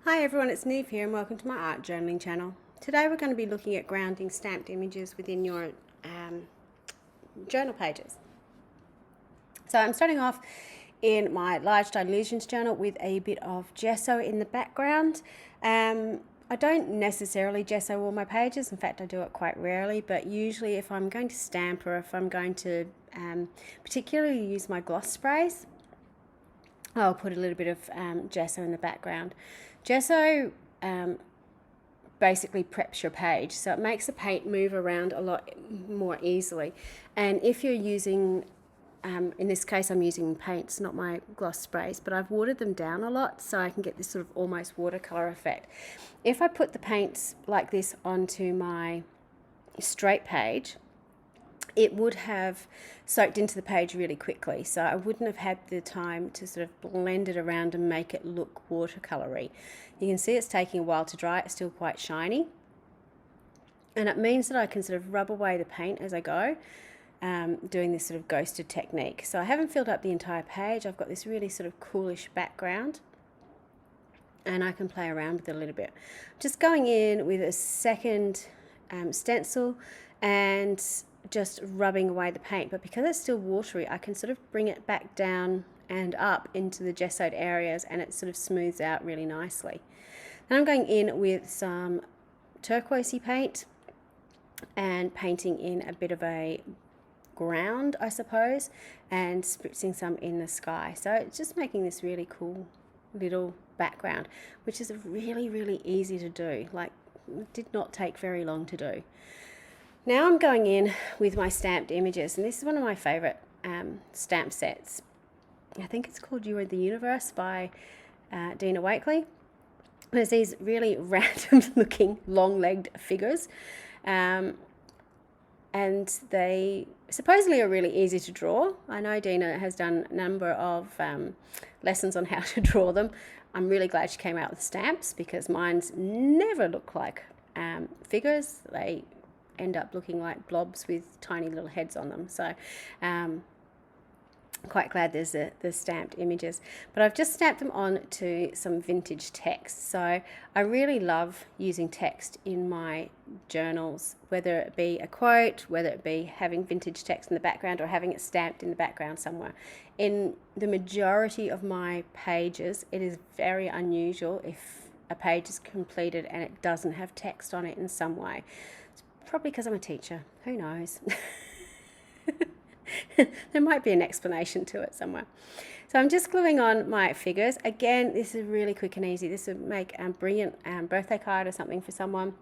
Hi everyone, it's Niamh here and welcome to my art journaling channel. Today we're going to be looking at grounding stamped images within your journal pages. So I'm starting off in my large Illusions journal with a bit of gesso in the background. I don't necessarily gesso all my pages, in fact I do it quite rarely, but usually if I'm going to stamp or if I'm going to particularly use my gloss sprays, I'll put a little bit of gesso in the background. Gesso basically preps your page, so it makes the paint move around a lot more easily. And if you're using, in this case I'm using paints, not my gloss sprays, but I've watered them down a lot so I can get this sort of almost watercolor effect. If I put the paints like this onto my straight page, it would have soaked into the page really quickly, so I wouldn't have had the time to sort of blend it around and make it look watercolory. You can see it's taking a while to dry. It's still quite shiny, and it means that I can sort of rub away the paint as I go, doing this sort of ghosted technique. So I haven't filled up the entire page. I've got this really sort of coolish background and I can play around with it a little bit. Just going in with a second stencil and just rubbing away the paint, but because it's still watery I can sort of bring it back down and up into the gessoed areas and it sort of smooths out really nicely. Then I'm going in with some turquoisey paint and painting in a bit of a ground, I suppose, and spritzing some in the sky. So it's just making this really cool little background, which is really easy to do. Like, it did not take very long to do. Now I'm going in with my stamped images, and this is one of my favorite stamp sets. I think it's called You Are the Universe by Dina Wakley. There's these really random looking long-legged figures, and they supposedly are really easy to draw. I know Dina has done a number of lessons on how to draw them. I'm really glad she came out with stamps because mine's never look like figures. They end up looking like blobs with tiny little heads on them. So quite glad there's the stamped images, but I've just stamped them on to some vintage text. So I really love using text in my journals, whether it be a quote, whether it be having vintage text in the background or having it stamped in the background somewhere. In the majority of my pages, it is very unusual if a page is completed and it doesn't have text on it in some way. It's probably because I'm a teacher, who knows. There might be an explanation to it somewhere. So I'm just gluing on my figures. Again, this is really quick and easy. This would make a brilliant birthday card or something for someone,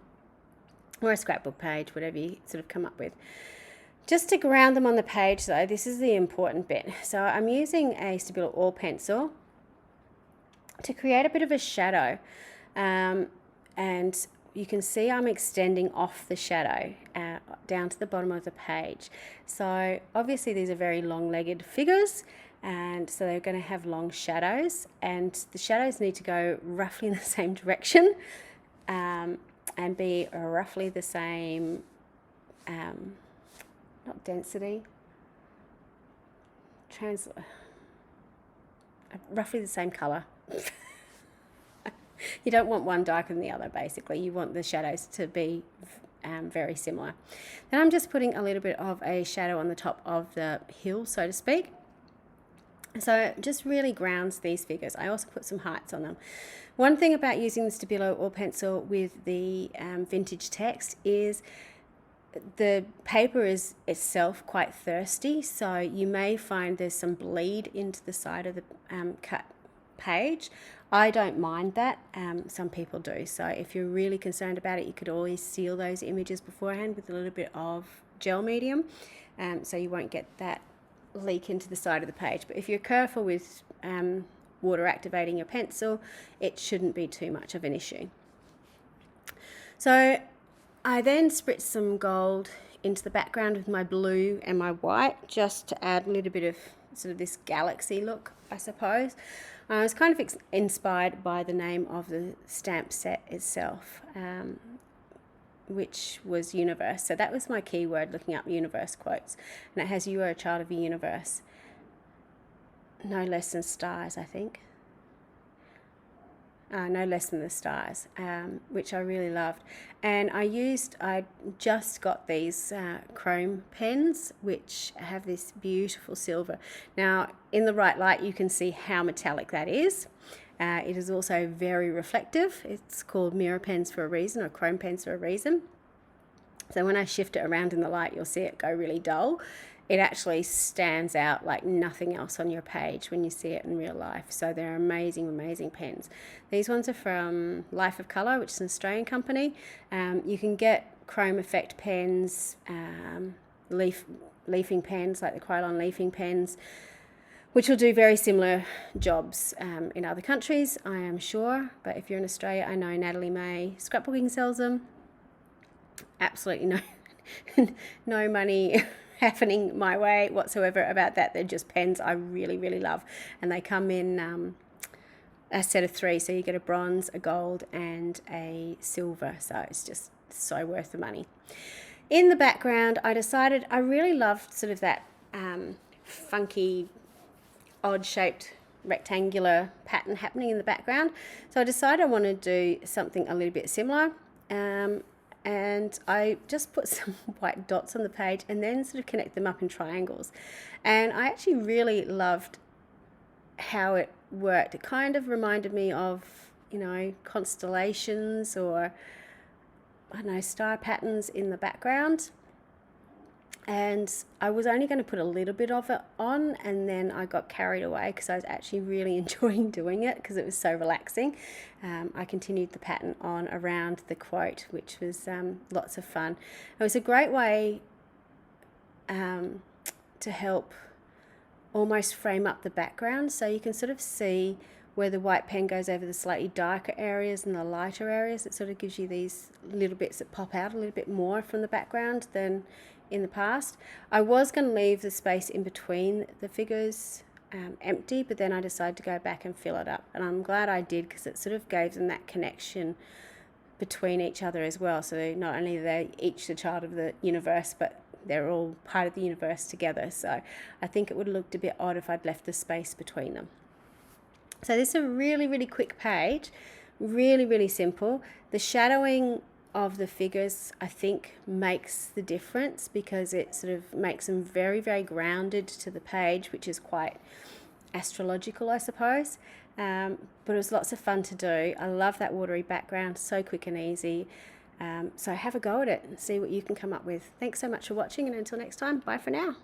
or a scrapbook page, whatever you sort of come up with. Just to ground them on the page though, this is the important bit. So I'm using a Stabilo oil pencil to create a bit of a shadow, and you can see I'm extending off the shadow down to the bottom of the page. So obviously these are very long-legged figures, and so they're going to have long shadows, and the shadows need to go roughly in the same direction and be roughly the same, not density, roughly the same color. You don't want one darker than the other, basically. You want the shadows to be very similar. Then I'm just putting a little bit of a shadow on the top of the hill, so to speak. So it just really grounds these figures. I also put some hearts on them. One thing about using the Stabilo oil pencil with the vintage text is the paper is itself quite thirsty, so you may find there's some bleed into the side of the cut page. I don't mind that. Some people do. So if you're really concerned about it, you could always seal those images beforehand with a little bit of gel medium, so you won't get that leak into the side of the page. But if you're careful with water activating your pencil, it shouldn't be too much of an issue. So I then spritz some gold into the background with my blue and my white, just to add a little bit of sort of this galaxy look, I suppose. I was kind of inspired by the name of the stamp set itself, which was universe. So that was my keyword, looking up universe quotes. And it has "You are a child of the universe." No less than stars, I think. no less than the stars, which I really loved. And I just got these chrome pens, which have this beautiful silver. Now, in the right light, you can see how metallic that is. It is also very reflective. It's called mirror pens for a reason, or chrome pens for a reason. So when I shift it around in the light, you'll see it go really dull. It actually stands out like nothing else on your page when you see it in real life. So they're amazing, amazing pens. These ones are from Life of Colour, which is an Australian company. You can get chrome effect pens, leafing pens, like the Krylon leafing pens, which will do very similar jobs in other countries, I am sure. But if you're in Australia, I know Natalie May Scrapbooking sells them. Absolutely no money happening my way whatsoever about that. They're just pens I really, really love. And they come in a set of 3. So you get a bronze, a gold, and a silver. So it's just so worth the money. In the background, I decided I really loved sort of that funky, odd-shaped rectangular pattern happening in the background. So I decided I want to do something a little bit similar. And I just put some white dots on the page and then sort of connect them up in triangles. And I actually really loved how it worked. It kind of reminded me of, constellations, or, I don't know, star patterns in the background. And I was only going to put a little bit of it on, and then I got carried away because I was actually really enjoying doing it because it was so relaxing. I continued the pattern on around the quote, which was lots of fun. It was a great way to help almost frame up the background, so you can sort of see where the white pen goes over the slightly darker areas and the lighter areas. It sort of gives you these little bits that pop out a little bit more from the background than in the past. I was going to leave the space in between the figures empty, but then I decided to go back and fill it up, and I'm glad I did, because it sort of gave them that connection between each other as well. So not only are they each the child of the universe, but they're all part of the universe together. So I think it would have looked a bit odd if I'd left the space between them. So this is a really, really quick page, really, really simple. The shadowing of the figures, I think, makes the difference, because it sort of makes them very, very grounded to the page, which is quite astrological, I suppose. But it was lots of fun to do. I love that watery background, so quick and easy. So have a go at it and see what you can come up with. Thanks so much for watching, and until next time, bye for now.